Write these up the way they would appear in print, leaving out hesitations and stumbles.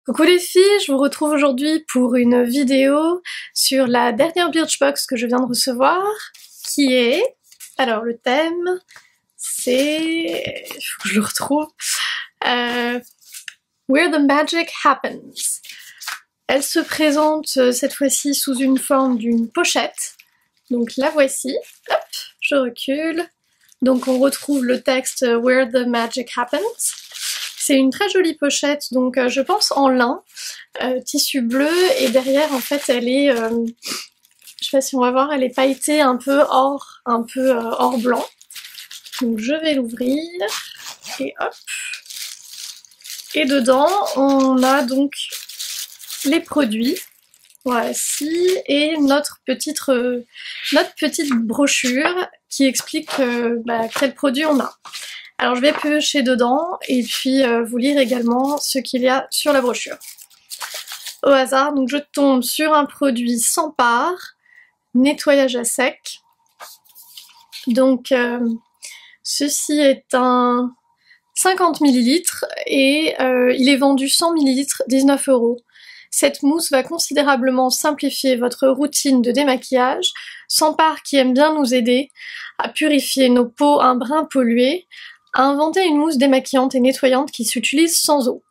Coucou les filles, je vous retrouve aujourd'hui pour une vidéo sur la dernière Birchbox que je viens de recevoir, qui est... Alors le thème, c'est... Il faut que je le retrouve. Where the Magic Happens. Elle se présente cette fois-ci sous une forme d'une pochette. Donc la voici. Hop, je recule. Donc on retrouve le texte Where the Magic Happens. C'est une très jolie pochette, donc je pense en lin, tissu bleu, et derrière en fait elle est, je sais pas si on va voir, elle est pailletée un peu or blanc. Donc je vais l'ouvrir, et hop. Et dedans on a donc les produits, voici, et notre petite brochure qui explique quels produits on a. Alors je vais piocher dedans et puis vous lire également ce qu'il y a sur la brochure. Au hasard, donc je tombe sur un produit sans part, nettoyage à sec. Donc ceci est un 50 ml et il est vendu 100 ml, 19 €. Cette mousse va considérablement simplifier votre routine de démaquillage. Sans part qui aime bien nous aider à purifier nos peaux un brin polluées, à inventer une mousse démaquillante et nettoyante qui s'utilise sans eau.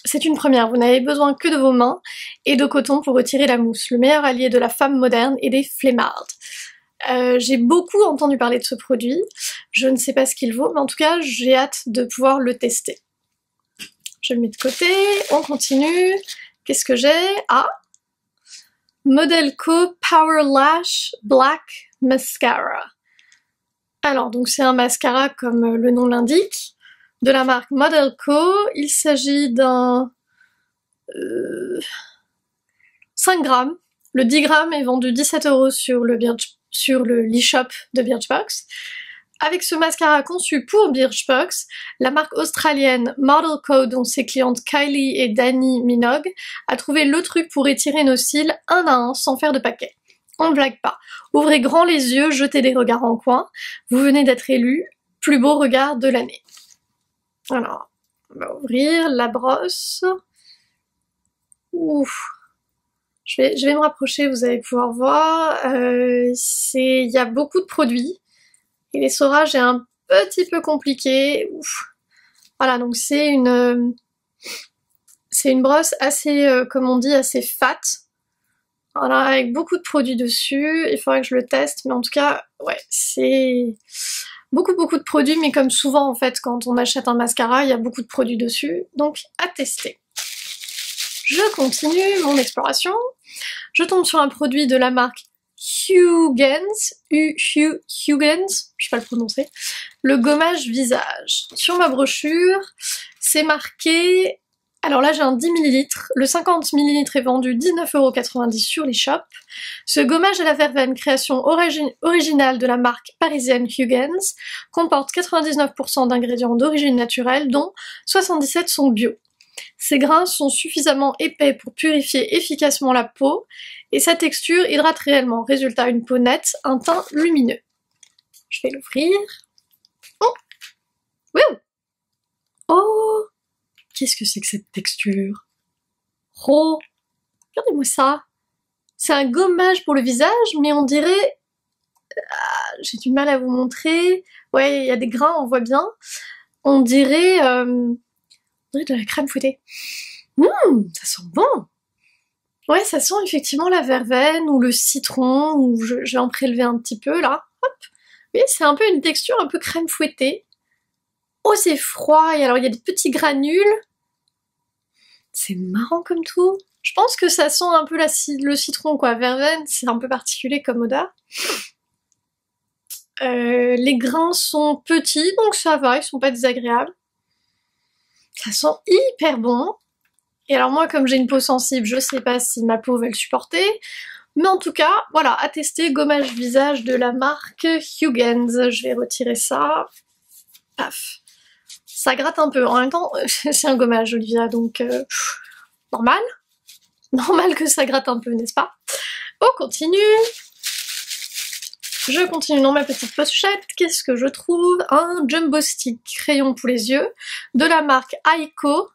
C'est une première, vous n'avez besoin que de vos mains et de coton pour retirer la mousse, le meilleur allié de la femme moderne et des flemmardes. J'ai beaucoup entendu parler de ce produit, je ne sais pas ce qu'il vaut, mais en tout cas j'ai hâte de pouvoir le tester. Je le mets de côté, on continue. Qu'est-ce que j'ai? Ah, Model Co Power Lash Black Mascara. Alors, donc c'est un mascara comme le nom l'indique, de la marque Model Co. Il s'agit d'un 5 grammes. Le 10 grammes est vendu 17 € sur le l'e-shop de Birchbox. Avec ce mascara conçu pour Birchbox, la marque australienne Model Co, dont ses clientes Kylie et Dani Minogue, a trouvé le truc pour étirer nos cils un à un sans faire de paquet. On ne blague pas. Ouvrez grand les yeux, jetez des regards en coin. Vous venez d'être élu plus beau regard de l'année. Alors, on va ouvrir la brosse. Ouf. Je vais me rapprocher, vous allez pouvoir voir. Il y a beaucoup de produits. Et l'essorage est un petit peu compliqué. Ouf. Voilà, donc c'est une brosse assez, comme on dit, assez fat. Voilà, avec beaucoup de produits dessus, il faudrait que je le teste, mais en tout cas, ouais, c'est beaucoup de produits, mais comme souvent en fait, quand on achète un mascara, il y a beaucoup de produits dessus, donc à tester. Je continue mon exploration, je tombe sur un produit de la marque Huygens, Huygens, je sais pas le prononcer, le gommage visage. Sur ma brochure, c'est marqué... Alors là j'ai un 10 ml, le 50 ml est vendu 19,90 € sur l'e-shop. Ce gommage à la verveine, création originale de la marque parisienne Huygens, comporte 99% d'ingrédients d'origine naturelle, dont 77 sont bio. Ces grains sont suffisamment épais pour purifier efficacement la peau, et sa texture hydrate réellement. Résultat, une peau nette, un teint lumineux. Je vais l'ouvrir. Oh! Wow! Oh! Qu'est-ce que c'est que cette texture? Oh, regardez-moi ça. C'est un gommage pour le visage, mais on dirait... j'ai du mal à vous montrer. Ouais, il y a des grains, on voit bien. On dirait de la crème fouettée. Ça sent bon. Ouais, ça sent effectivement la verveine ou le citron, ou je vais en prélever un petit peu, là. Hop. Oui, c'est un peu une texture un peu crème fouettée. Oh, c'est froid, et alors il y a des petits granules. C'est marrant comme tout. Je pense que ça sent un peu le citron, quoi. Verveine, c'est un peu particulier comme odeur. Les grains sont petits, donc ça va, ils sont pas désagréables. Ça sent hyper bon. Et alors moi, comme j'ai une peau sensible, je sais pas si ma peau va le supporter. Mais en tout cas, voilà, à tester, gommage visage de la marque Huygens. Je vais retirer ça. Paf. Ça gratte un peu. En même temps, c'est un gommage, Olivia, donc normal. Normal que ça gratte un peu, n'est-ce pas? On continue. Je continue dans ma petite pochette. Qu'est-ce que je trouve? Un Jumbo Stick crayon pour les yeux de la marque Aiko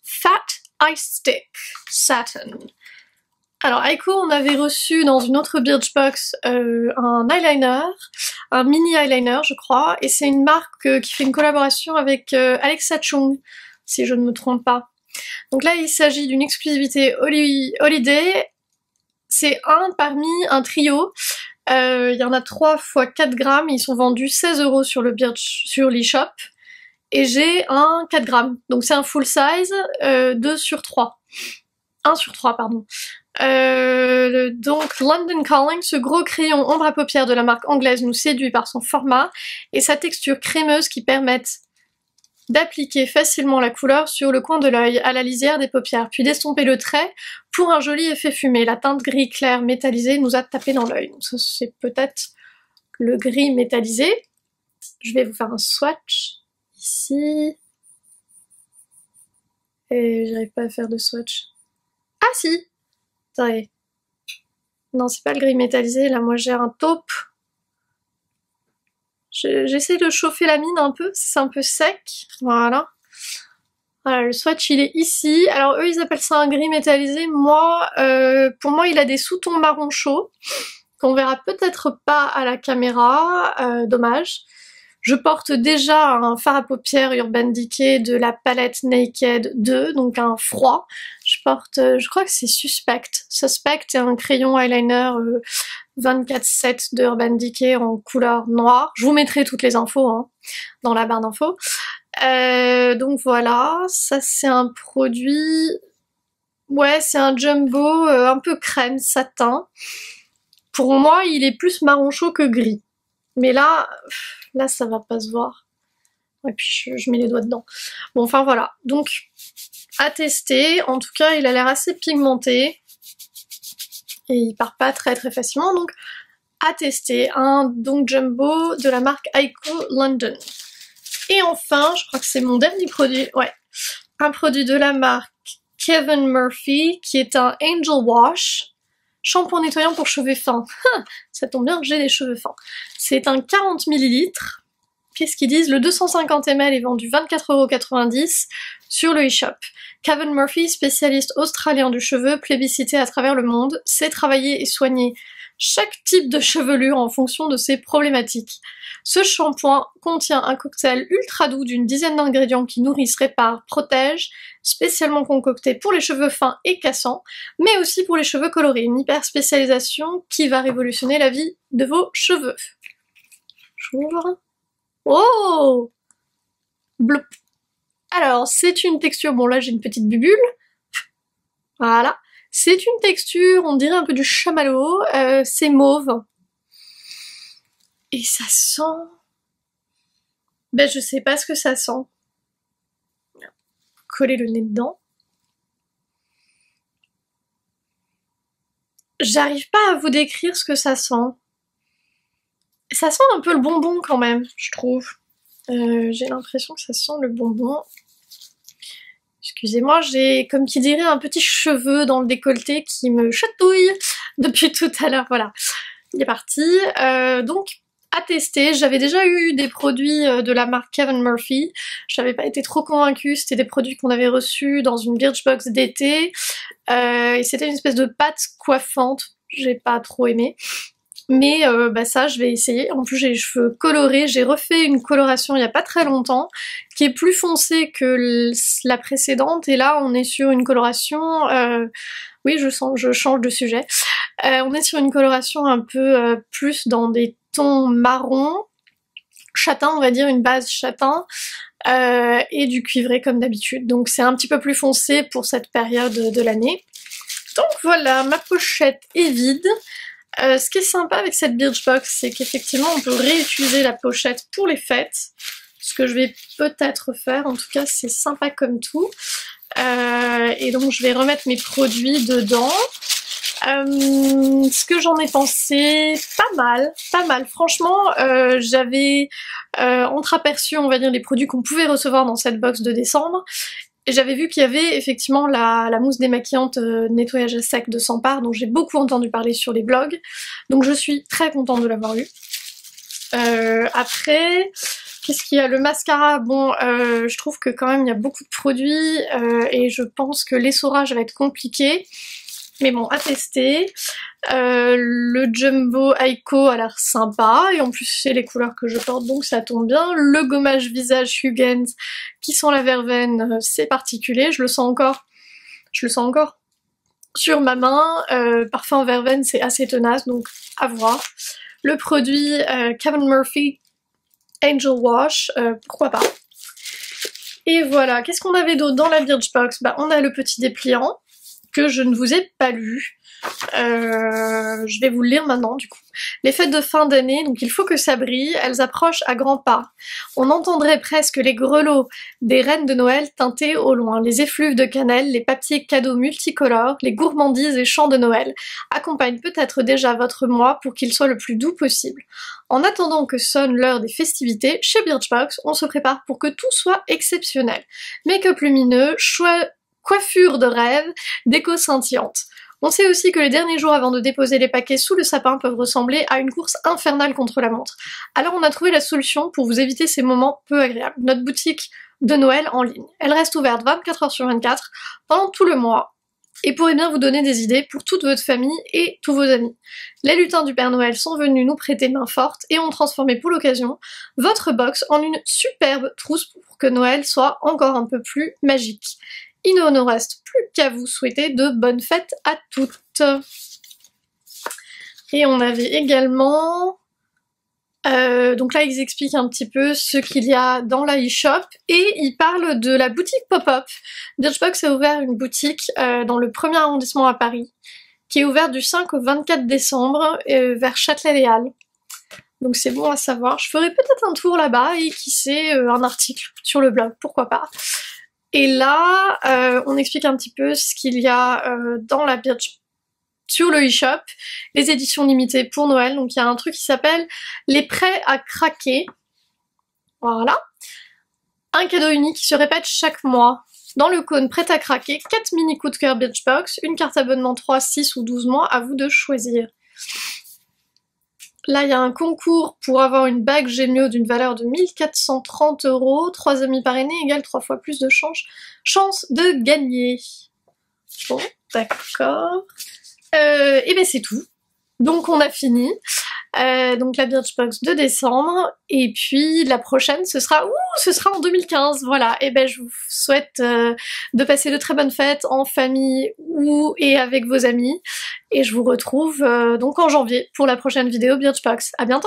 Fat Ice Stick Satin. Alors Aiko, on avait reçu dans une autre Birchbox un eyeliner, un mini eyeliner je crois, et c'est une marque qui fait une collaboration avec Alexa Chung, si je ne me trompe pas. Donc là il s'agit d'une exclusivité Holiday, c'est un parmi un trio, il y en a 3 x 4 grammes, ils sont vendus 16 € sur l'eShop, et j'ai un 4 grammes, donc c'est un full size, 2 sur 3. 1 sur 3 pardon. Donc London Calling, ce gros crayon ombre à paupières de la marque anglaise nous séduit par son format et sa texture crémeuse qui permettent d'appliquer facilement la couleur sur le coin de l'œil, à la lisière des paupières, puis d'estomper le trait pour un joli effet fumé. La teinte gris clair métallisé nous a tapé dans l'œil. Donc ça c'est peut-être le gris métallisé. Je vais vous faire un swatch ici. Et j'arrive pas à faire de swatch. Ah si! Attendez. Non, c'est pas le gris métallisé, là moi j'ai un taupe. J'essaie de chauffer la mine un peu, c'est un peu sec. Voilà. Voilà, le swatch il est ici. Alors eux ils appellent ça un gris métallisé. Moi, pour moi il a des sous-tons marron chaud, qu'on verra peut-être pas à la caméra, dommage. Je porte déjà un fard à paupières Urban Decay de la palette Naked 2, donc un froid. Je porte, je crois que c'est Suspect. Suspect est un crayon eyeliner 24/7 de Urban Decay en couleur noire. Je vous mettrai toutes les infos hein, dans la barre d'infos. Donc voilà, ça c'est un produit... Ouais, c'est un jumbo un peu crème, satin. Pour moi, il est plus marron chaud que gris. Mais là ça va pas se voir. Et puis je mets les doigts dedans. Bon, enfin voilà. Donc, à tester. En tout cas, il a l'air assez pigmenté. Et il part pas très facilement. Donc, à tester. Un donc jumbo de la marque Aiko London. Et enfin, je crois que c'est mon dernier produit. Ouais. Un produit de la marque Kevin Murphy, qui est un Angel Wash. Shampoing nettoyant pour cheveux fins. Ça tombe bien, j'ai des cheveux fins. C'est un 40 ml. Qu'est-ce qu'ils disent? Le 250 ml est vendu 24,90 € sur le eShop. Kevin Murphy, spécialiste australien du cheveu, plébiscité à travers le monde, sait travailler et soigner chaque type de chevelure en fonction de ses problématiques. Ce shampoing contient un cocktail ultra doux d'une dizaine d'ingrédients qui nourrissent, réparent, protègent, spécialement concocté pour les cheveux fins et cassants, mais aussi pour les cheveux colorés. Une hyper spécialisation qui va révolutionner la vie de vos cheveux. J'ouvre. Oh! Bloup. Alors, c'est une texture... Bon, là, j'ai une petite bubule. Voilà. C'est une texture, on dirait un peu du chamallow. C'est mauve. Et ça sent... Ben, je sais pas ce que ça sent. Coller le nez dedans. J'arrive pas à vous décrire ce que ça sent. Ça sent un peu le bonbon quand même, je trouve. J'ai l'impression que ça sent le bonbon. Excusez-moi, j'ai, comme qui dirait, un petit cheveu dans le décolleté qui me chatouille depuis tout à l'heure. Voilà, il est parti. Donc, à tester. J'avais déjà eu des produits de la marque Kevin Murphy. J'avais pas été trop convaincue. C'était des produits qu'on avait reçus dans une Birchbox d'été. Et c'était une espèce de pâte coiffante. J'ai pas trop aimé. Mais bah ça je vais essayer. En plus j'ai les cheveux colorés, j'ai refait une coloration il y a pas très longtemps qui est plus foncée que la précédente et là on est sur une coloration, oui je change de sujet, on est sur une coloration un peu plus dans des tons marron, châtain on va dire, une base châtain et du cuivré comme d'habitude, donc c'est un petit peu plus foncé pour cette période de l'année. Donc voilà, ma pochette est vide. Ce qui est sympa avec cette Birchbox, c'est qu'effectivement on peut réutiliser la pochette pour les fêtes. Ce que je vais peut-être faire, en tout cas c'est sympa comme tout. Et donc je vais remettre mes produits dedans. Ce que j'en ai pensé, pas mal. Franchement, j'avais entreaperçu, on va dire, les produits qu'on pouvait recevoir dans cette box de décembre. Et j'avais vu qu'il y avait effectivement la mousse démaquillante nettoyage à sec de Sampar, dont j'ai beaucoup entendu parler sur les blogs. Donc je suis très contente de l'avoir eu. Après, Qu'est-ce qu'il y a? Le mascara, bon, je trouve que quand même il y a beaucoup de produits et je pense que l'essorage va être compliqué. Mais bon, à tester. Le Jumbo Aiko a l'air sympa, et en plus c'est les couleurs que je porte, donc ça tombe bien. Le gommage visage Hugens qui sent la verveine, c'est particulier, je le sens encore sur ma main. Parfum verveine, c'est assez tenace, donc à voir. Le produit Kevin Murphy Angel Wash, pourquoi pas. Et voilà, qu'est-ce qu'on avait d'autre dans la Birchbox? Bah, on a le petit dépliant, que je ne vous ai pas lu. Je vais vous le lire maintenant du coup. Les fêtes de fin d'année, donc il faut que ça brille, elles approchent à grands pas. On entendrait presque les grelots des reines de Noël teintés au loin, les effluves de cannelle, les papiers cadeaux multicolores, les gourmandises et chants de Noël accompagnent peut-être déjà votre mois pour qu'il soit le plus doux possible. En attendant que sonne l'heure des festivités, chez Birchbox, on se prépare pour que tout soit exceptionnel. Make-up lumineux, coiffure de rêve, déco scintillante. On sait aussi que les derniers jours avant de déposer les paquets sous le sapin peuvent ressembler à une course infernale contre la montre. Alors on a trouvé la solution pour vous éviter ces moments peu agréables. Notre boutique de Noël en ligne. Elle reste ouverte 24 heures sur 24 pendant tout le mois et pourrait bien vous donner des idées pour toute votre famille et tous vos amis. Les lutins du Père Noël sont venus nous prêter main forte et ont transformé pour l'occasion votre box en une superbe trousse pour que Noël soit encore un peu plus magique. Il ne nous reste plus qu'à vous souhaiter de bonnes fêtes à toutes. Et on avait également... donc là, ils expliquent un petit peu ce qu'il y a dans la e-shop et ils parlent de la boutique pop-up. Birchbox a ouvert une boutique dans le 1er arrondissement à Paris qui est ouverte du 5 au 24 décembre vers Châtelet-Les Halles. Donc c'est bon à savoir. Je ferai peut-être un tour là-bas et qui sait, un article sur le blog, pourquoi pas. Et là, on explique un petit peu ce qu'il y a dans la Birch sur le e-shop, les éditions limitées pour Noël. Donc il y a un truc qui s'appelle les prêts à craquer. Voilà. Un cadeau unique qui se répète chaque mois. Dans le cône prêt à craquer, 4 mini coups de cœur Birchbox, une carte abonnement 3, 6 ou 12 mois, à vous de choisir. Là, il y a un concours pour avoir une bague Gémeaux d'une valeur de 1430 €. 3 amis parrainés égale 3 fois plus de chance de gagner. Bon, d'accord. Et ben c'est tout. Donc on a fini. Donc la Birchbox de décembre. Et puis la prochaine, ce sera en 2015. Voilà. Et ben je vous souhaite de passer de très bonnes fêtes en famille et avec vos amis. Et je vous retrouve donc en janvier pour la prochaine vidéo Birchbox. À bientôt!